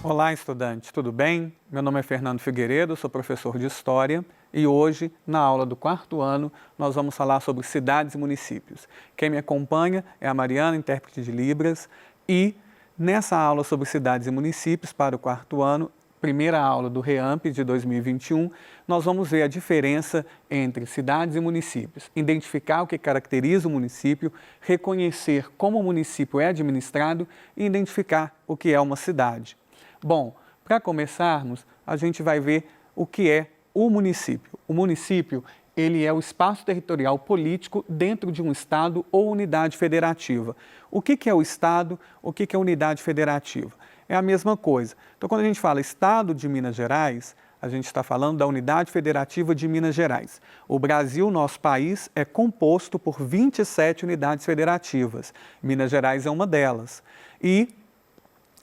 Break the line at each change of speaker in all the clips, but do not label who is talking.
Olá, estudante, tudo bem? Meu nome é Fernando Figueiredo, sou professor de História e hoje, na aula do 4º ano, nós vamos falar sobre cidades e municípios. Quem me acompanha é a Mariana, intérprete de Libras, e nessa aula sobre cidades e municípios para o 4º ano, primeira aula do REAMP de 2021, nós vamos ver a diferença entre cidades e municípios, identificar o que caracteriza o município, reconhecer como o município é administrado e identificar o que é uma cidade. Bom, para começarmos, a gente vai ver o que é o município. O município, ele é o espaço territorial político dentro de um estado ou unidade federativa. O que é o estado? O que é unidade federativa? É a mesma coisa. Então, quando a gente fala estado de Minas Gerais, a gente está falando da unidade federativa de Minas Gerais. O Brasil, nosso país, é composto por 27 unidades federativas. Minas Gerais é uma delas.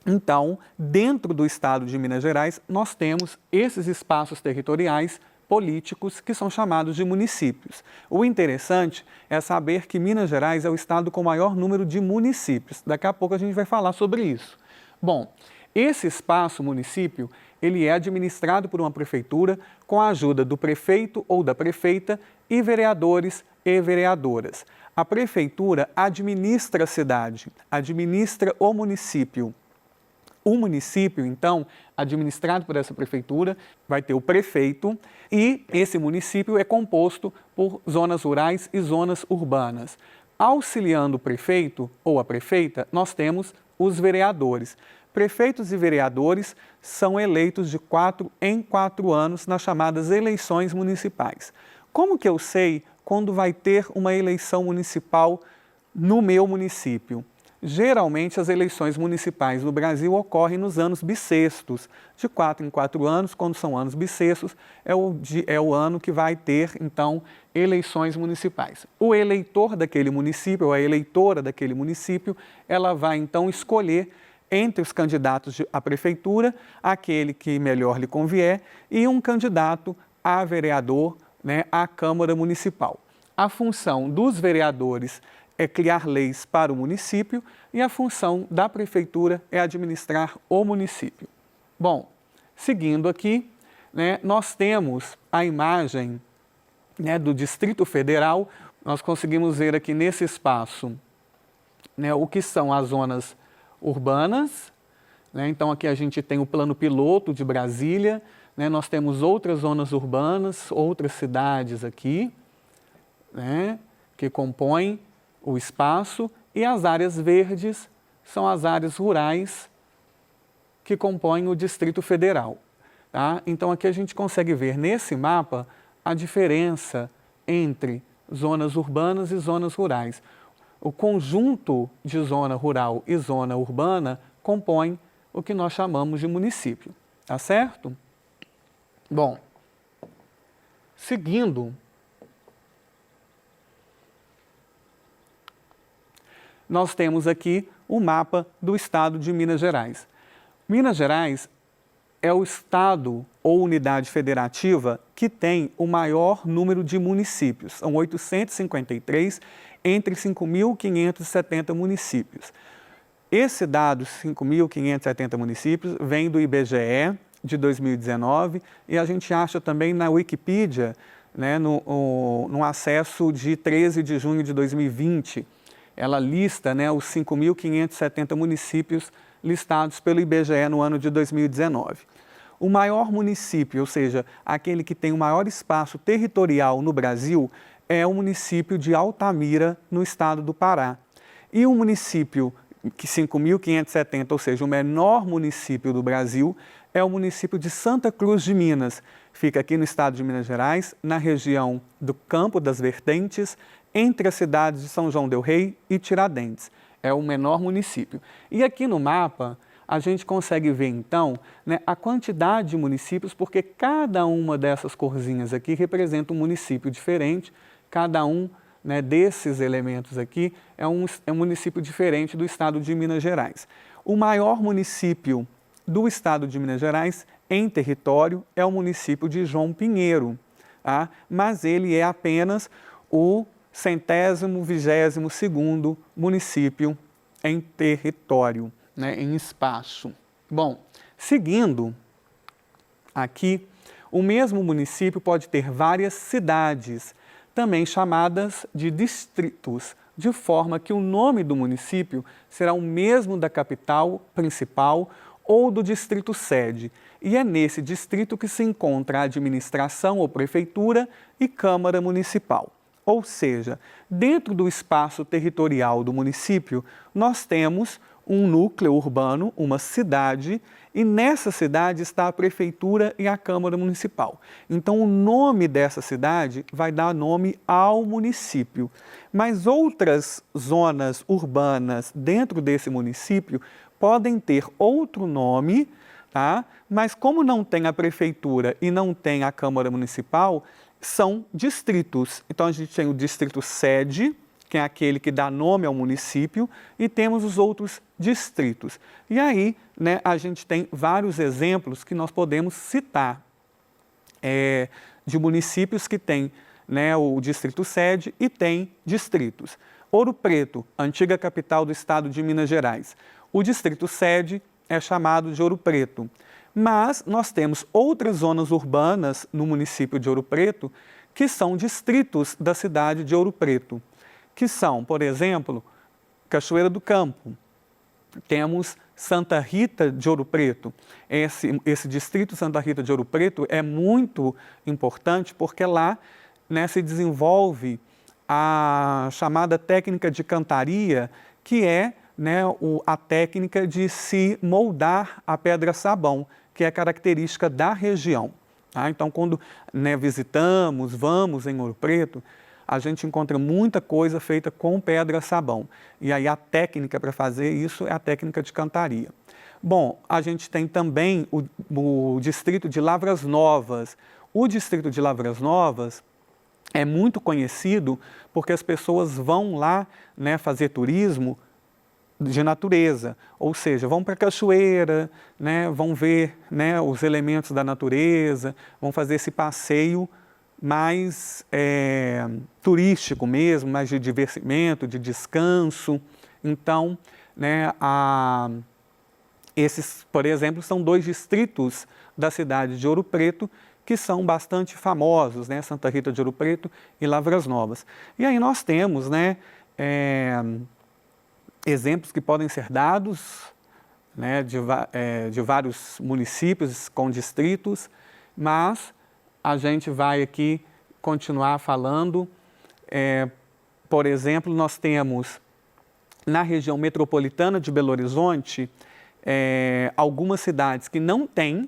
Então, dentro do estado de Minas Gerais, nós temos esses espaços territoriais políticos que são chamados de municípios. O interessante é saber que Minas Gerais é o estado com o maior número de municípios. Daqui a pouco a gente vai falar sobre isso. Bom, esse espaço município, ele é administrado por uma prefeitura com a ajuda do prefeito ou da prefeita e vereadores e vereadoras. A prefeitura administra a cidade, administra o município. O município, então, administrado por essa prefeitura, vai ter o prefeito e esse município é composto por zonas rurais e zonas urbanas. Auxiliando o prefeito ou a prefeita, nós temos os vereadores. Prefeitos e vereadores são eleitos de 4 em 4 anos nas chamadas eleições municipais. Como que eu sei quando vai ter uma eleição municipal no meu município? Geralmente, as eleições municipais no Brasil ocorrem nos anos bissextos. De 4 em 4 anos, quando são anos bissextos, é o ano que vai ter, então, eleições municipais. O eleitor daquele município, ou a eleitora daquele município, ela vai, então, escolher entre os candidatos à prefeitura, aquele que melhor lhe convier, e um candidato a vereador, à Câmara Municipal. A função dos vereadores é criar leis para o município e a função da prefeitura é administrar o município. Bom, seguindo aqui, nós temos a imagem do Distrito Federal. Nós conseguimos ver aqui nesse espaço o que são as zonas urbanas. Então, aqui a gente tem o plano piloto de Brasília, nós temos outras zonas urbanas, outras cidades aqui, que compõem o espaço, e as áreas verdes são as áreas rurais que compõem o Distrito Federal. Tá? Então, aqui a gente consegue ver nesse mapa a diferença entre zonas urbanas e zonas rurais. O conjunto de zona rural e zona urbana compõe o que nós chamamos de município. Tá certo? Bom, seguindo, nós temos aqui o mapa do estado de Minas Gerais. Minas Gerais é o estado ou unidade federativa que tem o maior número de municípios. São 853 entre 5.570 municípios. Esse dado, 5.570 municípios, vem do IBGE de 2019 e a gente acha também na Wikipedia, no acesso de 13 de junho de 2020, ela lista os 5.570 municípios listados pelo IBGE no ano de 2019. O maior município, ou seja, aquele que tem o maior espaço territorial no Brasil, é o município de Altamira, no estado do Pará. E o município, 5.570, ou seja, o menor município do Brasil, é o município de Santa Cruz de Minas. Fica aqui no estado de Minas Gerais, na região do Campo das Vertentes, entre as cidades de São João del Rei e Tiradentes. É o menor município. E aqui no mapa, a gente consegue ver, então, a quantidade de municípios, porque cada uma dessas corzinhas aqui representa um município diferente, cada um desses elementos aqui é um município diferente do estado de Minas Gerais. O maior município do estado de Minas Gerais, em território, é o município de João Pinheiro, tá? Mas ele é apenas o 122º município em território, em espaço. Bom, Seguindo aqui, o mesmo município pode ter várias cidades, também chamadas de distritos, de forma que o nome do município será o mesmo da capital principal ou do distrito sede, e é nesse distrito que se encontra a administração ou prefeitura e Câmara Municipal. Ou seja, dentro do espaço territorial do município, nós temos um núcleo urbano, uma cidade, e nessa cidade está a prefeitura e a Câmara Municipal. Então, o nome dessa cidade vai dar nome ao município. Mas outras zonas urbanas dentro desse município podem ter outro nome, tá? Mas como não tem a prefeitura e não tem a Câmara Municipal, são distritos. Então, a gente tem o distrito sede, que é aquele que dá nome ao município, e temos os outros distritos. E aí, né, a gente tem vários exemplos que nós podemos citar de municípios que têm, né, o distrito sede e tem distritos. Ouro Preto, antiga capital do estado de Minas Gerais. O distrito sede é chamado de Ouro Preto. Mas nós temos outras zonas urbanas no município de Ouro Preto que são distritos da cidade de Ouro Preto, que são, por exemplo, Cachoeira do Campo. Temos Santa Rita de Ouro Preto. Esse distrito Santa Rita de Ouro Preto é muito importante porque lá, né, se desenvolve a chamada técnica de cantaria, que é, né, a técnica de se moldar a pedra-sabão, que é característica da região. Tá? Então, quando, né, vamos em Ouro Preto, a gente encontra muita coisa feita com pedra-sabão. E aí a técnica para fazer isso é a técnica de cantaria. Bom, a gente tem também o distrito de Lavras Novas. O distrito de Lavras Novas é muito conhecido porque as pessoas vão lá, né, fazer turismo de natureza, ou seja, vão para a cachoeira, né, vão ver, né, os elementos da natureza, vão fazer esse passeio mais turístico mesmo, mais de divertimento, de descanso. Então, né, esses, por exemplo, são dois distritos da cidade de Ouro Preto que são bastante famosos, né, Santa Rita de Ouro Preto e Lavras Novas. E aí nós temos, né, exemplos que podem ser dados, né, de vários municípios com distritos, mas a gente vai aqui continuar falando. Por exemplo, nós temos na região metropolitana de Belo Horizonte algumas cidades que não têm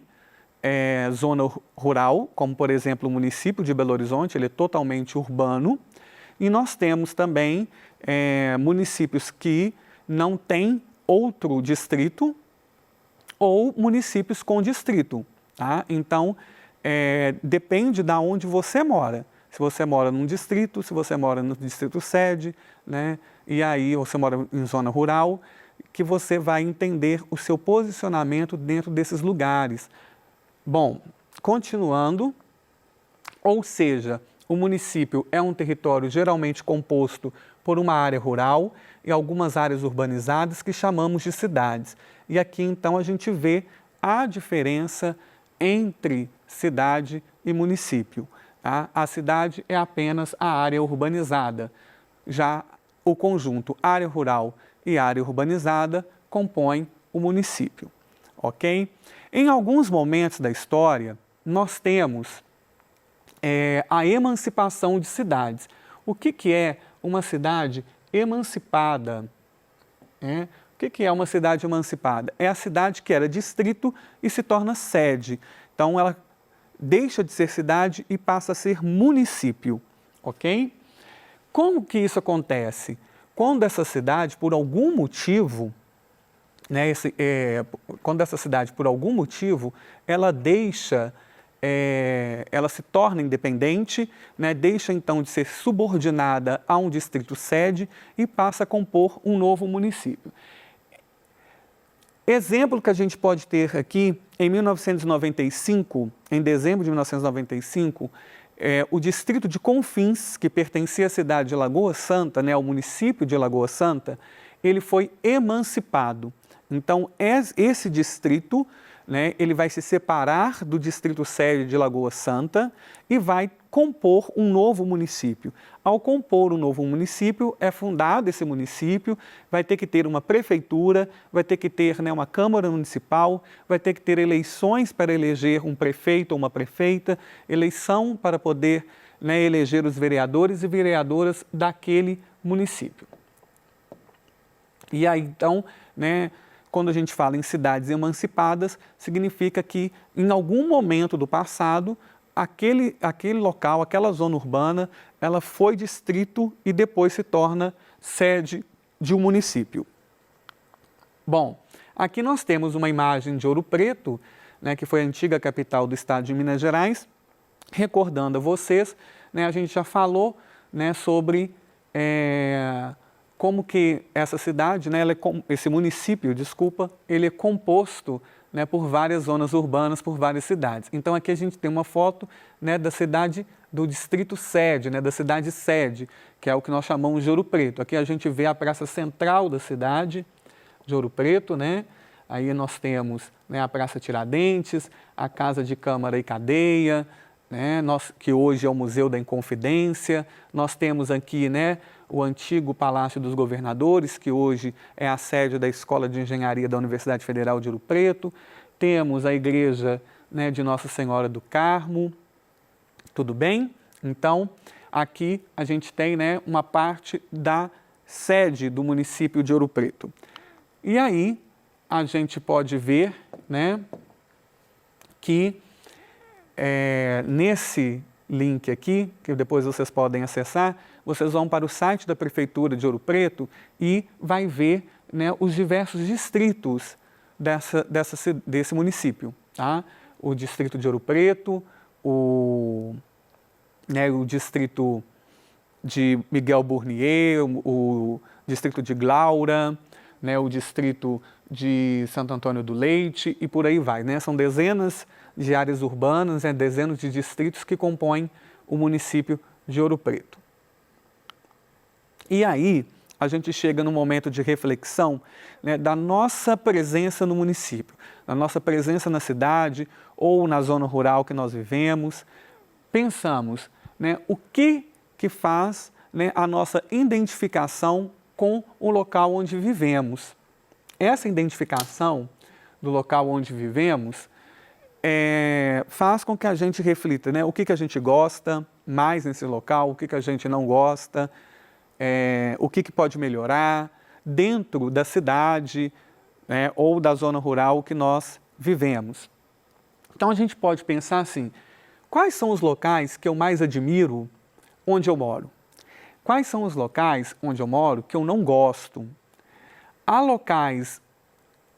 zona rural, como por exemplo o município de Belo Horizonte, ele é totalmente urbano, e nós temos também municípios que não têm outro distrito ou municípios com distrito. Tá? Então, depende de onde você mora. Se você mora num distrito, se você mora no distrito sede, né? E aí você mora em zona rural, que você vai entender o seu posicionamento dentro desses lugares. Bom, continuando, ou seja, o município é um território geralmente composto por uma área rural e algumas áreas urbanizadas que chamamos de cidades. E aqui então a gente vê a diferença entre cidade e município. Tá? A cidade é apenas a área urbanizada. Já o conjunto área rural e área urbanizada compõem o município. Ok? Em alguns momentos da história, nós temos a emancipação de cidades. O que é uma cidade emancipada? O que é uma cidade emancipada? É a cidade que era distrito e se torna sede. Então, ela deixa de ser cidade e passa a ser município, ok? Como que isso acontece? Quando essa cidade, por algum motivo, né, quando essa cidade, por algum motivo, ela se torna independente, né, deixa então de ser subordinada a um distrito sede e passa a compor um novo município. Exemplo que a gente pode ter aqui, em 1995, em dezembro de 1995, o distrito de Confins, que pertencia à cidade de Lagoa Santa, né, ao município de Lagoa Santa, ele foi emancipado. Então, esse distrito, né, ele vai se separar do distrito sede de Lagoa Santa e vai compor um novo município. Ao compor um novo município, é fundado esse município, vai ter que ter uma prefeitura, vai ter que ter, né, uma Câmara Municipal, vai ter que ter eleições para eleger um prefeito ou uma prefeita, eleição para poder, né, eleger os vereadores e vereadoras daquele município. E aí, então, né, quando a gente fala em cidades emancipadas, significa que em algum momento do passado, aquele local, aquela zona urbana, ela foi distrito e depois se torna sede de um município. Bom, aqui nós temos uma imagem de Ouro Preto, né, que foi a antiga capital do estado de Minas Gerais. Recordando a vocês, né, a gente já falou, né, sobre como que essa cidade, né, esse município, desculpa, ele é composto, né, por várias zonas urbanas, por várias cidades. Então aqui a gente tem uma foto, né, da cidade do distrito sede, né, da cidade sede, que é o que nós chamamos de Ouro Preto. Aqui a gente vê a praça central da cidade de Ouro Preto, né? Aí nós temos, né, a Praça Tiradentes, a Casa de Câmara e Cadeia, né, que hoje é o Museu da Inconfidência. Nós temos aqui, né, o antigo Palácio dos Governadores, que hoje é a sede da Escola de Engenharia da Universidade Federal de Ouro Preto. Temos a igreja, né, de Nossa Senhora do Carmo. Tudo bem? Então, aqui a gente tem, né, uma parte da sede do município de Ouro Preto. E aí a gente pode ver, né, que nesse link aqui, que depois vocês podem acessar, vocês vão para o site da Prefeitura de Ouro Preto e vai ver, né, os diversos distritos desse município. Tá? O distrito de Ouro Preto, o distrito de Miguel Burnier, o distrito de Glaura, né, o distrito de Santo Antônio do Leite e por aí vai. Né? São dezenas de áreas urbanas, né, dezenas de distritos que compõem o município de Ouro Preto. E aí a gente chega no momento de reflexão, né, da nossa presença no município, da nossa presença na cidade ou na zona rural que nós vivemos. Pensamos, né, o que faz, né, a nossa identificação com o local onde vivemos. Essa identificação do local onde vivemos faz com que a gente reflita, né, o que a gente gosta mais nesse local, o que a gente não gosta, o que pode melhorar dentro da cidade, né, ou da zona rural que nós vivemos. Então a gente pode pensar assim, quais são os locais que eu mais admiro onde eu moro? Quais são os locais onde eu moro que eu não gosto? Há locais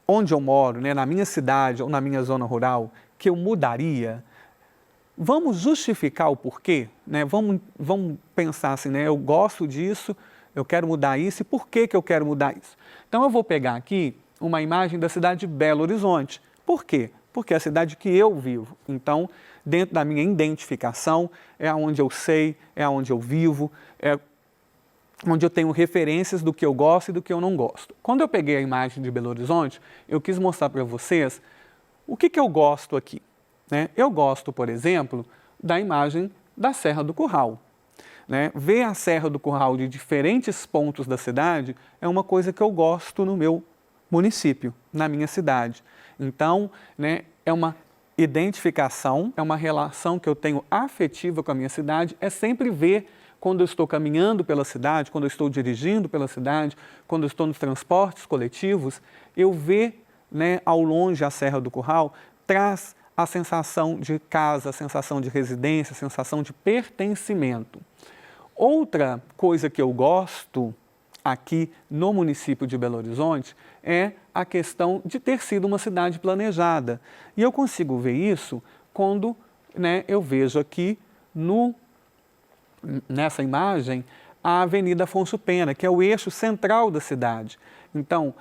onde eu moro, né, na minha cidade ou na minha zona rural, que eu mudaria? Vamos justificar o porquê? Né? Vamos pensar assim, né, eu gosto disso, eu quero mudar isso, e por que eu quero mudar isso? Então eu vou pegar aqui uma imagem da cidade de Belo Horizonte. Por quê? Porque é a cidade que eu vivo. Então, dentro da minha identificação, é onde eu sei, é onde eu vivo, é onde eu tenho referências do que eu gosto e do que eu não gosto. Quando eu peguei a imagem de Belo Horizonte, eu quis mostrar para vocês o que eu gosto aqui. Né? Eu gosto, por exemplo, da imagem da Serra do Curral. Né? Ver a Serra do Curral de diferentes pontos da cidade é uma coisa que eu gosto no meu município, na minha cidade. Então, né, é uma identificação, é uma relação que eu tenho afetiva com a minha cidade, é sempre ver quando eu estou caminhando pela cidade, quando eu estou dirigindo pela cidade, quando eu estou nos transportes coletivos, eu ver, né, ao longe a Serra do Curral, traz a sensação de casa, a sensação de residência, a sensação de pertencimento. Outra coisa que eu gosto aqui no município de Belo Horizonte é a questão de ter sido uma cidade planejada. E eu consigo ver isso quando, né, eu vejo aqui nessa imagem a Avenida Afonso Pena, que é o eixo central da cidade. Então,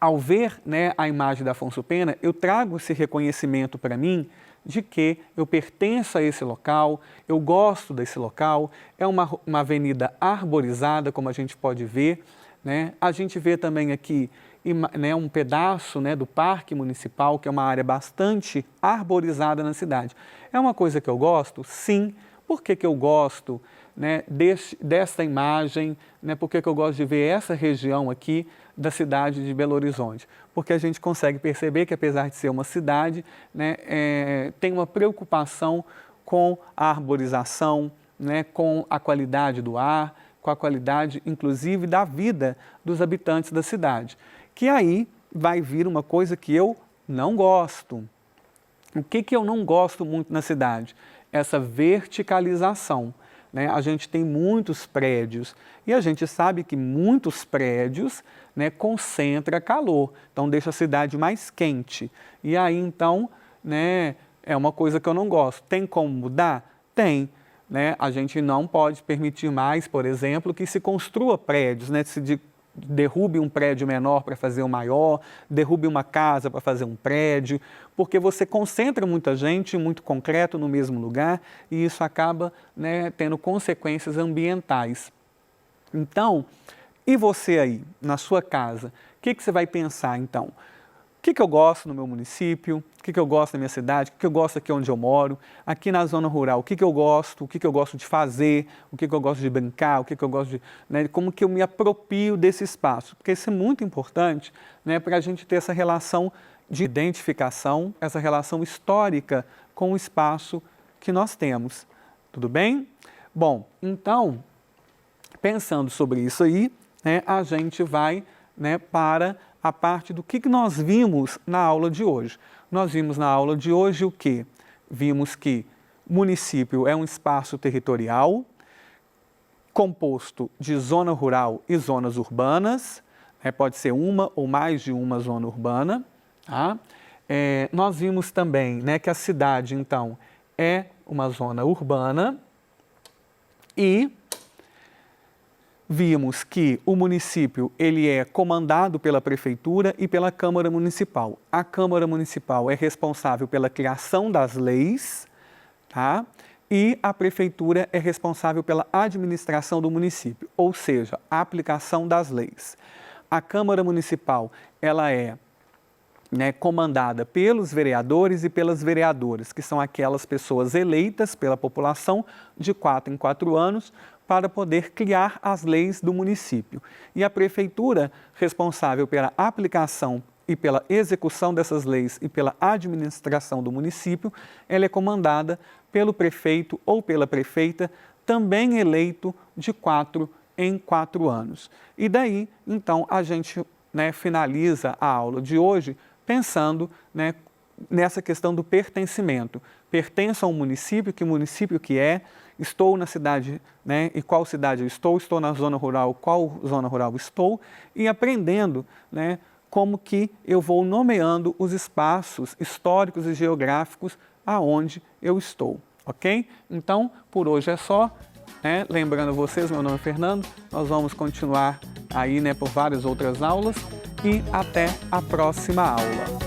ao ver, né, a imagem da Afonso Pena, eu trago esse reconhecimento para mim de que eu pertenço a esse local, eu gosto desse local, é uma avenida arborizada, como a gente pode ver. Né? A gente vê também aqui né, um pedaço, né, do Parque Municipal, que é uma área bastante arborizada na cidade. É uma coisa que eu gosto? Sim. Por que que eu gosto, né, desta imagem, né, por que que eu gosto de ver essa região aqui da cidade de Belo Horizonte? Porque a gente consegue perceber que, apesar de ser uma cidade, né, tem uma preocupação com a arborização, né, com a qualidade do ar, com a qualidade, inclusive, da vida dos habitantes da cidade. Que aí vai vir uma coisa que eu não gosto. O que que eu não gosto muito na cidade? Essa verticalização, né? A gente tem muitos prédios e a gente sabe que muitos prédios, né, concentra calor, então deixa a cidade mais quente. E aí, então, né, é uma coisa que eu não gosto. Tem como mudar? Tem. Né? A gente não pode permitir mais, por exemplo, que se construa prédios, né? Derrube um prédio menor para fazer um maior, derrube uma casa para fazer um prédio, porque você concentra muita gente, muito concreto no mesmo lugar e isso acaba, né, tendo consequências ambientais. Então, e você aí, na sua casa, o que que você vai pensar então? O que que eu gosto no meu município? O que que eu gosto na minha cidade? O que que eu gosto aqui onde eu moro? Aqui na zona rural, o que que eu gosto? O que que eu gosto de fazer? O que que eu gosto de brincar? O que que eu gosto de... né, como que eu me aproprio desse espaço? Porque isso é muito importante, né, para a gente ter essa relação de identificação, essa relação histórica com o espaço que nós temos. Tudo bem? Bom, então, pensando sobre isso aí, né, a gente vai, né, para a parte do que nós vimos na aula de hoje. Nós vimos na aula de hoje o quê? Vimos que município é um espaço territorial composto de zona rural e zonas urbanas, né, pode ser uma ou mais de uma zona urbana. Tá? Nós vimos também, né, que a cidade, então, é uma zona urbana e vimos que o município ele é comandado pela prefeitura e pela Câmara Municipal. A Câmara Municipal é responsável pela criação das leis, tá? E a prefeitura é responsável pela administração do município, ou seja, a aplicação das leis. A Câmara Municipal ela é, né, comandada pelos vereadores e pelas vereadoras, que são aquelas pessoas eleitas pela população de 4 em 4 anos, para poder criar as leis do município. E a prefeitura, responsável pela aplicação e pela execução dessas leis e pela administração do município, ela é comandada pelo prefeito ou pela prefeita, também eleito de 4 em 4 anos. E daí, então, a gente, né, finaliza a aula de hoje pensando, né, nessa questão do pertencimento. Pertenço a um município, que município que é, estou na cidade, né, e qual cidade eu estou na zona rural, qual zona rural estou, e aprendendo, né, como que eu vou nomeando os espaços históricos e geográficos aonde eu estou, ok? Então, por hoje é só, né? Lembrando vocês, meu nome é Fernando, nós vamos continuar aí, né, por várias outras aulas e até a próxima aula.